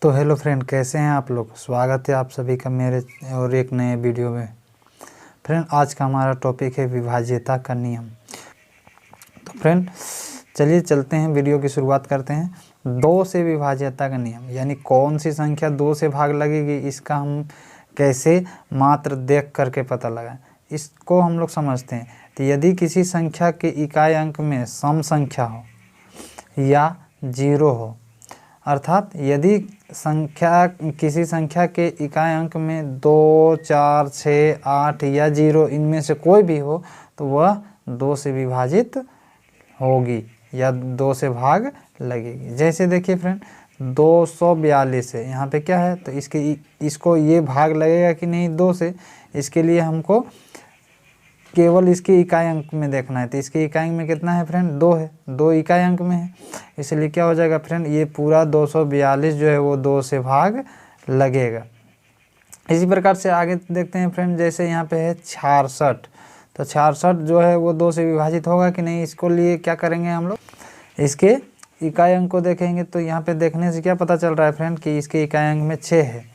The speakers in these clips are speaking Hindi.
तो हेलो फ्रेंड, कैसे हैं आप लोग। स्वागत है आप सभी का मेरे और एक नए वीडियो में। फ्रेंड, आज का हमारा टॉपिक है विभाज्यता का नियम। तो फ्रेंड चलिए चलते हैं, वीडियो की शुरुआत करते हैं। 2 से विभाज्यता का नियम, यानी कौन सी संख्या 2 से भाग लगेगी, इसका हम कैसे मात्र देख करके पता लगाएं, इसको हम लोग समझते हैं। तो यदि किसी संख्या के इकाई अंक में सम संख्या हो या 0 हो, अर्थात यदि किसी संख्या के इकाई अंक में 2, 4, 6, 8 या 0 इनमें से कोई भी हो, तो वह 2 से विभाजित होगी या 2 से भाग लगेगी। जैसे देखिए फ्रेंड, 242 है, यहाँ पे क्या है, तो इसको ये भाग लगेगा कि नहीं 2 से, इसके लिए हमको केवल इसके इकाई अंक में देखना है। तो इसके इकाई अंक में कितना है फ्रेंड, 2 है, 2 इकाई अंक में है, इसलिए क्या हो जाएगा फ्रेंड, ये पूरा 242 जो है वो 2 से भाग लगेगा। इसी प्रकार से आगे देखते हैं फ्रेंड, जैसे यहाँ पे है 66, तो 66 जो है वो 2 से विभाजित होगा कि नहीं, इसको लिए क्या करेंगे हम लोग, इसके इकाई अंक को देखेंगे। तो यहाँ पे देखने से क्या पता चल रहा है फ्रेंड कि इसके इकाई अंक में 6 है।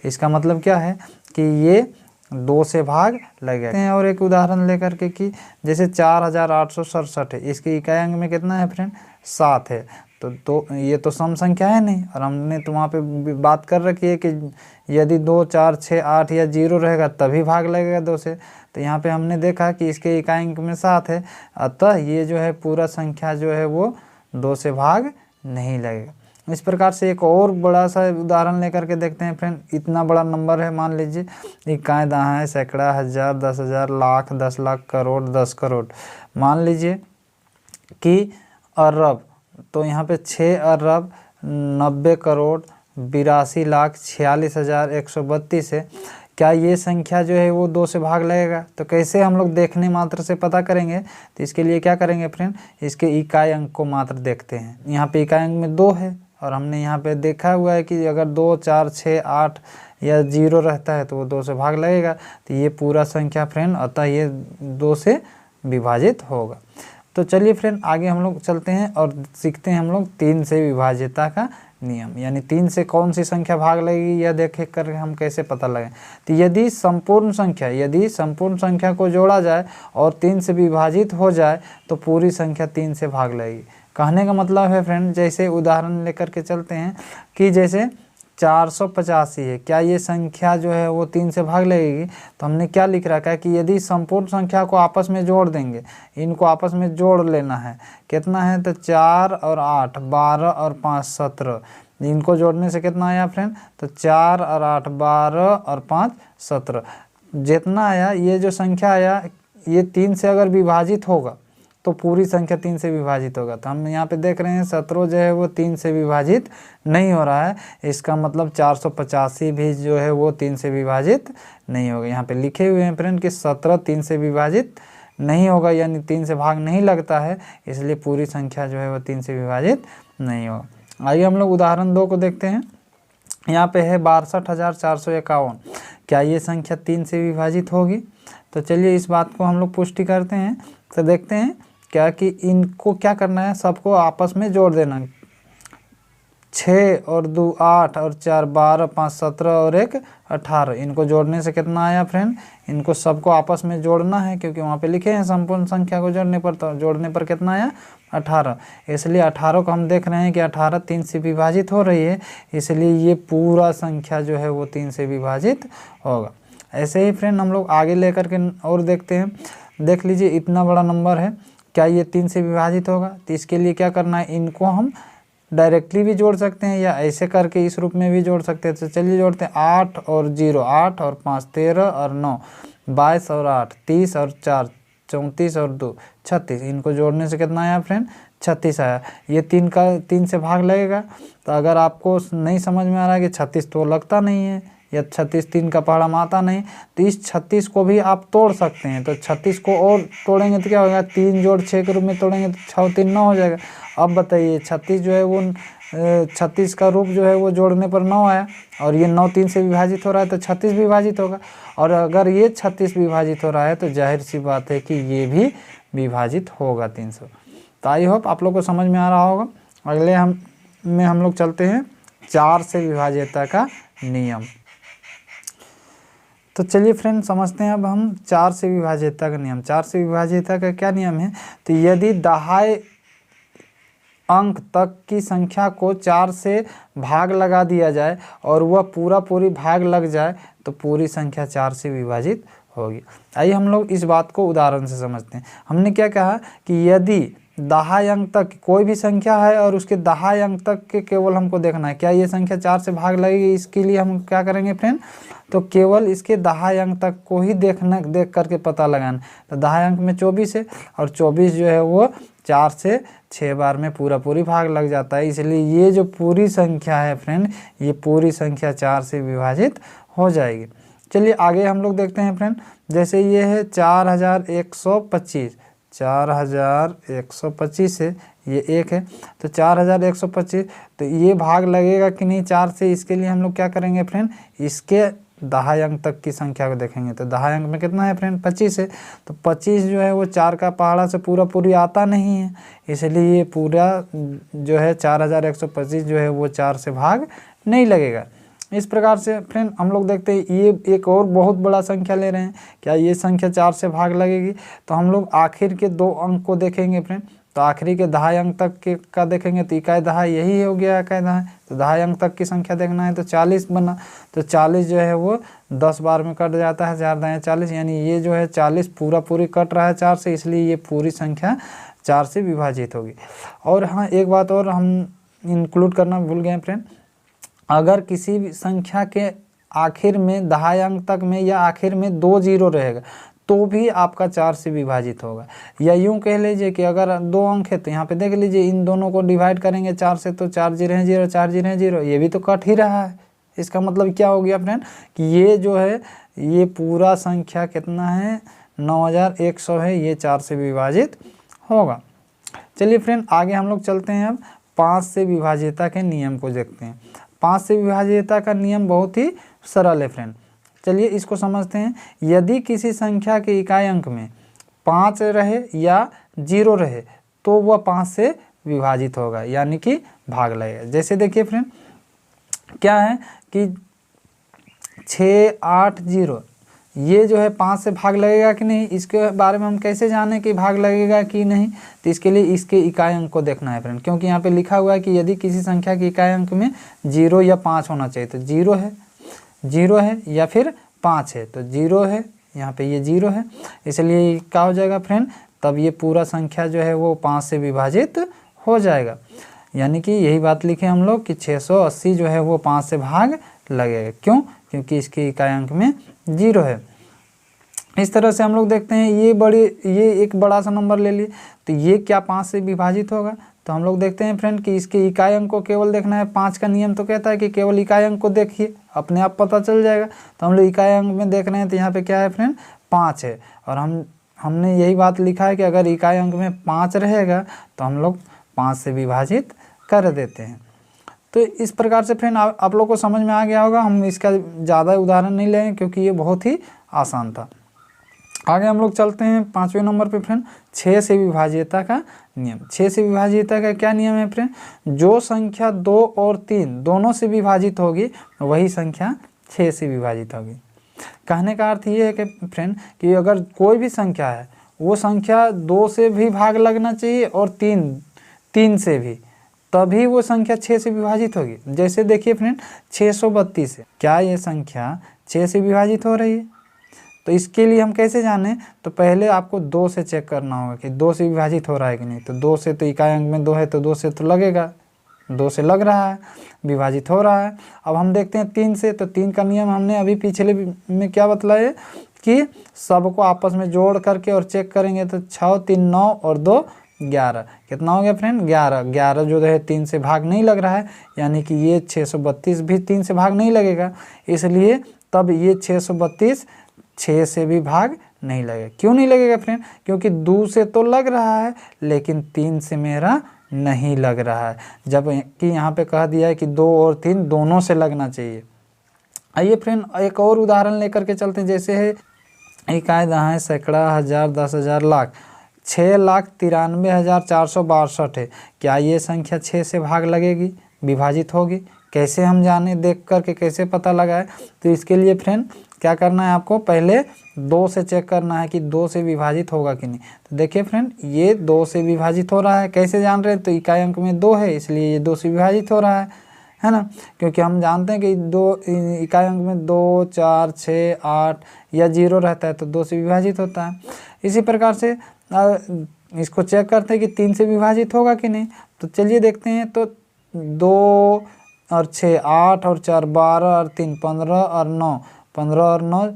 इसका मतलब क्या है कि ये 2 से भाग लगेगा। और एक उदाहरण लेकर के कि जैसे 4867 है, इसके इकाई अंक में कितना है फ्रेंड, 7 है। तो ये तो सम संख्या है नहीं, और हमने तो वहाँ पे बात कर रखी है कि यदि 2, 4, 6, 8 या 0 रहेगा तभी भाग लगेगा 2 से। तो यहाँ पे हमने देखा कि इसके इकाई अंक में 7 है, अतः ये जो है पूरा संख्या जो है वो 2 से भाग नहीं लगेगा। इस प्रकार से एक और बड़ा सा उदाहरण लेकर के देखते हैं फ्रेंड। इतना बड़ा नंबर है, मान लीजिए इकाई दहाई, सैकड़ा, हज़ार, 10,000, लाख, 10 लाख, करोड़, 10 करोड़। मान लीजिए कि अरब, तो यहाँ पे 6 अरब 90 करोड़ 82 लाख 46,132 है। क्या ये संख्या जो है वो 2 से भाग लगेगा? तो कैसे हम लोग देखने मात्र से पता करेंगे, तो इसके लिए क्या करेंगे फ्रेंड, इसके इकाई अंक को मात्र देखते हैं। यहाँ पे इकाई अंक में 2 है, और हमने यहाँ पे देखा हुआ है कि अगर 2, 4, 6, 8 या 0 रहता है तो वो 2 से भाग लगेगा। तो ये पूरा संख्या फ्रेंड, अतः ये 2 से विभाजित होगा। तो चलिए फ्रेंड आगे हम लोग चलते हैं और सीखते हैं हम लोग 3 से विभाज्यता का नियम, यानी 3 से कौन सी संख्या भाग लगेगी यह देख कर हम कैसे पता लगाएं। तो यदि संपूर्ण संख्या को जोड़ा जाए और 3 से विभाजित हो जाए तो पूरी संख्या 3 से भाग लगेगी। कहने का मतलब है फ्रेंड, जैसे उदाहरण लेकर के चलते हैं कि जैसे 485 है, क्या ये संख्या जो है वो 3 से भाग लगेगी? तो हमने क्या लिख रखा है कि यदि संपूर्ण संख्या को आपस में जोड़ देंगे, इनको आपस में जोड़ लेना है, कितना है, तो 4 और 8 12 और 5 17, इनको जोड़ने से कितना आया फ्रेंड, तो 4 और 8 12 और 5 17, जितना आया ये जो संख्या आया ये 3 से अगर विभाजित होगा तो पूरी संख्या 3 से विभाजित होगा। तो हम यहाँ पे देख रहे हैं 17 जो है वो 3 से विभाजित नहीं हो रहा है, इसका मतलब 485 भी जो है वो 3 से विभाजित नहीं होगा। यहाँ पे लिखे हुए हैं फ्रेंड कि 17 3 से विभाजित नहीं होगा, यानी 3 से भाग नहीं लगता है, इसलिए पूरी संख्या जो है वो 3 से विभाजित नहीं होगा। आइए हम लोग उदाहरण 2 को देखते हैं। यहाँ पे है 62,451, क्या ये संख्या 3 से विभाजित होगी? तो चलिए इस बात को हम लोग पुष्टि करते हैं। तो देखते हैं क्या कि इनको क्या करना है, सबको आपस में जोड़ देना। 6 और 2 8 और 4 12, 5 17 और 1 18, इनको जोड़ने से कितना आया फ्रेंड, इनको सबको आपस में जोड़ना है, क्योंकि वहाँ पे लिखे हैं संपूर्ण संख्या को जोड़ने पर, तो जोड़ने पर कितना आया 18, इसलिए 18 को हम देख रहे हैं कि 18 3 से विभाजित हो रही है, इसलिए ये पूरा संख्या जो है वो 3 से विभाजित होगा। ऐसे ही फ्रेंड हम लोग आगे लेकर के और देखते हैं। देख लीजिए इतना बड़ा नंबर है, क्या ये 3 से विभाजित होगा? तो इसके लिए क्या करना है, इनको हम डायरेक्टली भी जोड़ सकते हैं या ऐसे करके इस रूप में भी जोड़ सकते हैं। तो चलिए जोड़ते हैं। 8 और 0 8 और 5 13 और 9 22 और 8 30 और 4 34 और 2 36, इनको जोड़ने से कितना आया फ्रेंड, 36 आया। ये 3 से भाग लगेगा। तो अगर आपको नहीं समझ में आ रहा है कि 36 तो लगता नहीं है या 36 3 का पहाड़ा आता नहीं, तो इस 36 को भी आप तोड़ सकते हैं। तो 36 को और तोड़ेंगे तो क्या होगा, 3 जोड़ 6 के रूप में तोड़ेंगे तो 6 3 9 हो जाएगा। अब बताइए 36 जो है वो 36 का रूप जो है वो जोड़ने पर 9 आया, और ये 9 3 से विभाजित हो रहा है तो 36 विभाजित होगा, और अगर ये 36 विभाजित हो रहा है तो जाहिर सी बात है कि ये भी विभाजित होगा 300। तो आई होप आप लोग को समझ में आ रहा होगा। अगले हम लोग चलते हैं 4 से विभाज्यता का नियम। तो चलिए फ्रेंड समझते हैं अब हम 4 से विभाज्यता का नियम। 4 से विभाज्यता का क्या नियम है? तो यदि दहाई अंक तक की संख्या को 4 से भाग लगा दिया जाए और वह पूरी भाग लग जाए तो पूरी संख्या 4 से विभाजित होगी। आइए हम लोग इस बात को उदाहरण से समझते हैं। हमने क्या कहा कि यदि दहाई अंक तक कोई भी संख्या है और उसके दहाई अंक तक के केवल हमको देखना है, क्या ये संख्या 4 से भाग लगेगी? इसके लिए हम क्या करेंगे फ्रेंड? तो केवल इसके दहाई अंक तक को ही देख करके पता लगाना। तो दहाई अंक में 24 है और 24 जो है वो 4 से 6 बार में पूरी भाग लग जाता है। इसलिए ये जो पूरी संख्या है फ्रेंड, ये पूरी संख्या 4 से विभाजित हो जाएगी। चलिए आगे हम लोग देखते हैं फ्रेंड। जैसे ये है 4125, 4125 है, ये 1 है, तो 4125, तो ये भाग लगेगा कि नहीं 4 से? इसके लिए हम लोग क्या करेंगे फ्रेंड? इसके दहाई अंक तक की संख्या को देखेंगे। तो दहाई अंक में कितना है फ्रेंड? 25 है। तो 25 जो है वो 4 का पहाड़ा से पूरी आता नहीं है, इसलिए ये पूरा जो है 4125 जो है वो 4 से भाग नहीं लगेगा। इस प्रकार से फ्रेंड हम लोग देखते हैं ये एक और बहुत बड़ा संख्या ले रहे हैं। क्या ये संख्या 4 से भाग लगेगी? तो हम लोग आखिर के 2 अंक को देखेंगे फ्रेंड। तो आखिरी के दहाई अंक तक के का देखेंगे तो इकाई दहाई यही हो गया इकाई दहाई। तो दहाई अंक तक की संख्या देखना है तो 40 बना। तो 40 जो है वो 10 बार में कट जाता है, 4 दाएँ 40, यानी ये जो है 40 पूरी कट रहा है 4 से, इसलिए ये पूरी संख्या 4 से विभाजित होगी। और हाँ, एक बात और हम इंक्लूड करना भूल गए फ्रेंड। अगर किसी भी संख्या के आखिर में दहाई अंक तक में या आखिर में 2 जीरो रहेगा तो भी आपका 4 से विभाजित होगा। या यूँ कह लीजिए कि अगर 2 अंक है तो यहाँ पे देख लीजिए इन दोनों को डिवाइड करेंगे 4 से तो 4 जीरो हैं 0, 4 जीरो हैं 0, ये भी तो कट ही रहा है। इसका मतलब क्या हो गया फ्रेंड कि ये जो है ये पूरा संख्या कितना है? 9100 है, ये 4 से विभाजित होगा। चलिए फ्रेंड आगे हम लोग चलते हैं। अब 5 से विभाज्यता के नियम को देखते हैं। 5 से विभाज्यता का नियम बहुत ही सरल है फ्रेंड। चलिए इसको समझते हैं। यदि किसी संख्या के इकाई अंक में 5 रहे या 0 रहे तो वह 5 से विभाजित होगा, यानी कि भाग लगेगा। जैसे देखिए फ्रेंड क्या है कि 680 ये जो है 5 से भाग लगेगा कि नहीं, इसके बारे में हम कैसे जानें कि भाग लगेगा कि नहीं? तो इसके लिए इसके इकाई अंक को देखना है फ्रेंड, क्योंकि यहाँ पे लिखा हुआ है कि यदि किसी संख्या के इकाई अंक में 0 या 5 होना चाहिए। तो 0 है या फिर 5 है, तो 0 है, यहाँ पे ये 0 है, इसलिए क्या हो जाएगा फ्रेंड? तब ये पूरा संख्या जो है वो 5 से विभाजित हो जाएगा। यानी कि यही बात लिखे हम लोग कि 680 जो है वो 5 से भाग लगेगा। क्यों? क्योंकि इसके इकाई अंक में 0 है। इस तरह से हम लोग देखते हैं ये एक बड़ा सा नंबर ले लिए तो ये क्या 5 से विभाजित होगा? तो हम लोग देखते हैं फ्रेंड कि इसके इकाई अंक को केवल देखना है। 5 का नियम तो कहता है कि केवल इकाई अंक को देखिए, अपने आप पता चल जाएगा। तो हम लोग इकाई अंक में देख रहे हैं तो यहाँ पे क्या है फ्रेंड? 5 है। और हमने यही बात लिखा है कि अगर इकाई अंक में 5 रहेगा तो हम लोग 5 से विभाजित कर देते हैं। तो इस प्रकार से फ्रेंड आप लोग को समझ में आ गया होगा। हम इसका ज़्यादा उदाहरण नहीं लेंगे क्योंकि ये बहुत ही आसान था। आगे हम लोग चलते हैं 5वें नंबर पे फ्रेंड, 6 से विभाज्यता का नियम। 6 से विभाज्यता का क्या नियम है फ्रेंड? जो संख्या 2 और 3 दोनों से विभाजित होगी वही संख्या 6 से विभाजित होगी। कहने का अर्थ ये है कि फ्रेंड कि अगर कोई भी संख्या है वो संख्या 2 से भी भाग लगना चाहिए और 3 से भी, तभी वो संख्या 6 से विभाजित होगी। जैसे देखिए फ्रेंड 632 है, क्या ये संख्या 6 से विभाजित हो रही है? तो इसके लिए हम कैसे जानें? तो पहले आपको 2 से चेक करना होगा कि 2 से विभाजित हो रहा है कि नहीं। तो 2 से, तो इकाई अंक में 2 है तो 2 से तो लगेगा, 2 से लग रहा है, विभाजित हो रहा है। अब हम देखते हैं 3 से। तो 3 का नियम हमने अभी पिछले में क्या बतलाया कि सबको आपस में जोड़ करके और चेक करेंगे तो 6 3 9 और 2 11, कितना हो गया फ्रेंड? 11 जो है 3 से भाग नहीं लग रहा है, यानी कि ये 632 भी 3 से भाग नहीं लगेगा, इसलिए तब ये 632 6 से भी भाग नहीं लगेगा। क्यों नहीं लगेगा फ्रेंड? क्योंकि 2 से तो लग रहा है लेकिन 3 से मेरा नहीं लग रहा है, जब कि यहाँ पे कह दिया है कि 2 और 3 दोनों से लगना चाहिए। आइए फ्रेंड एक और उदाहरण लेकर के चलते हैं। जैसे है इकाई दहाई, सैकड़ा, हज़ार, 10,000, लाख। 6,93,462 है। क्या ये संख्या 6 से भाग लगेगी, विभाजित होगी? कैसे हम जाने, देख करके कैसे पता लगाए? तो इसके लिए फ्रेंड क्या करना है आपको, पहले 2 से चेक करना है कि 2 से विभाजित होगा कि नहीं। तो देखिए फ्रेंड, ये 2 से विभाजित हो रहा है। कैसे जान रहे हैं? तो इकाई अंक में 2 है, इसलिए ये 2 से विभाजित हो रहा है ना। क्योंकि हम जानते हैं कि 2 इकाई अंक में 2, 4, 6, 8 या 0 रहता है तो 2 से विभाजित होता है। इसी प्रकार से इसको चेक करते हैं कि 3 से विभाजित होगा कि नहीं। तो चलिए देखते हैं। तो 2 और 6 8 और 4 12 और 3 15 और 9 15 और 9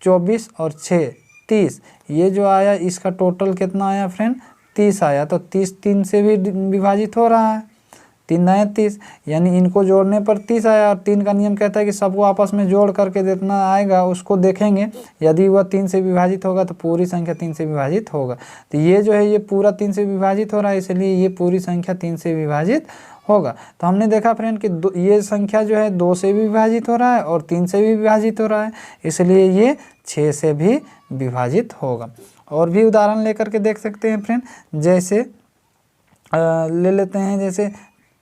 24 और 6 30। ये जो आया इसका टोटल कितना आया फ्रेंड? 30 आया। तो 30 3 से भी विभाजित हो रहा है, 3 9 30, यानी इनको जोड़ने पर 30 आया। और 3 का नियम कहता है कि सबको आपस में जोड़ करके जितना आएगा उसको देखेंगे, यदि वह 3 से विभाजित होगा तो पूरी संख्या 3 से विभाजित होगा। तो ये जो है ये पूरा 3 से विभाजित हो रहा है, इसलिए ये पूरी संख्या 3 से विभाजित होगा। तो हमने देखा फ्रेंड कि ये संख्या जो है 2 से भी विभाजित हो रहा है और 3 से भी विभाजित हो रहा है, इसलिए ये 6 से भी विभाजित होगा। और भी उदाहरण लेकर के देख सकते हैं फ्रेंड, जैसे ले लेते हैं, जैसे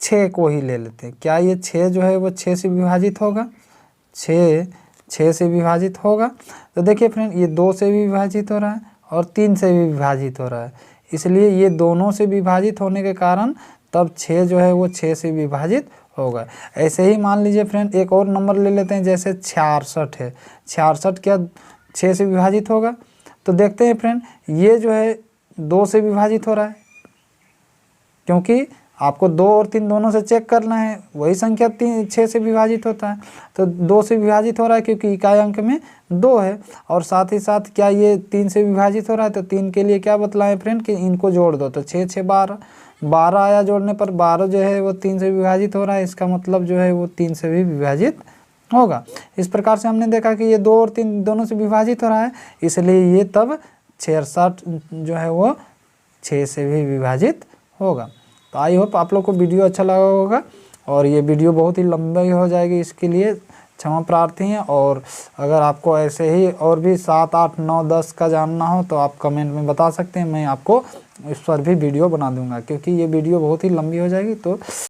6 को ही ले लेते हैं। क्या ये 6 जो है वो 6 से विभाजित होगा? 6 से विभाजित होगा। तो देखिए फ्रेंड, ये 2 से भी विभाजित हो रहा है और 3 से भी विभाजित हो रहा है, इसलिए ये दोनों से विभाजित होने के कारण तब 6 जो है वो 6 से विभाजित होगा। ऐसे ही मान लीजिए फ्रेंड, एक और नंबर ले लेते हैं, जैसे 66 है। 66 क्या 6 से विभाजित होगा? तो देखते हैं फ्रेंड, ये जो है 2 से विभाजित हो रहा है, क्योंकि आपको 2 और 3 दोनों से चेक करना है, वही संख्या 6 से विभाजित होता है। तो 2 से विभाजित हो रहा है क्योंकि इकाई अंक में 2 है, और साथ ही साथ क्या ये 3 से विभाजित हो रहा है? तो 3 के लिए क्या बतलाएं फ्रेंड कि इनको जोड़ दो। तो 6 6 12 12 आया, जोड़ने पर 12 जो है वो 3 से विभाजित हो रहा है, इसका मतलब जो है वो 3 से भी विभाजित होगा। इस प्रकार से हमने देखा कि ये 2 और 3 दोनों से विभाजित हो रहा है, इसलिए ये तब 66 जो है वो 6 से भी विभाजित होगा। तो आई होप आप लोग को वीडियो अच्छा लगा होगा, और ये वीडियो बहुत ही लंबी हो जाएगी, इसके लिए क्षमा प्रार्थी हैं। और अगर आपको ऐसे ही और भी 7 8 9 10 का जानना हो तो आप कमेंट में बता सकते हैं, मैं आपको इस पर भी वीडियो बना दूंगा, क्योंकि ये वीडियो बहुत ही लंबी हो जाएगी। तो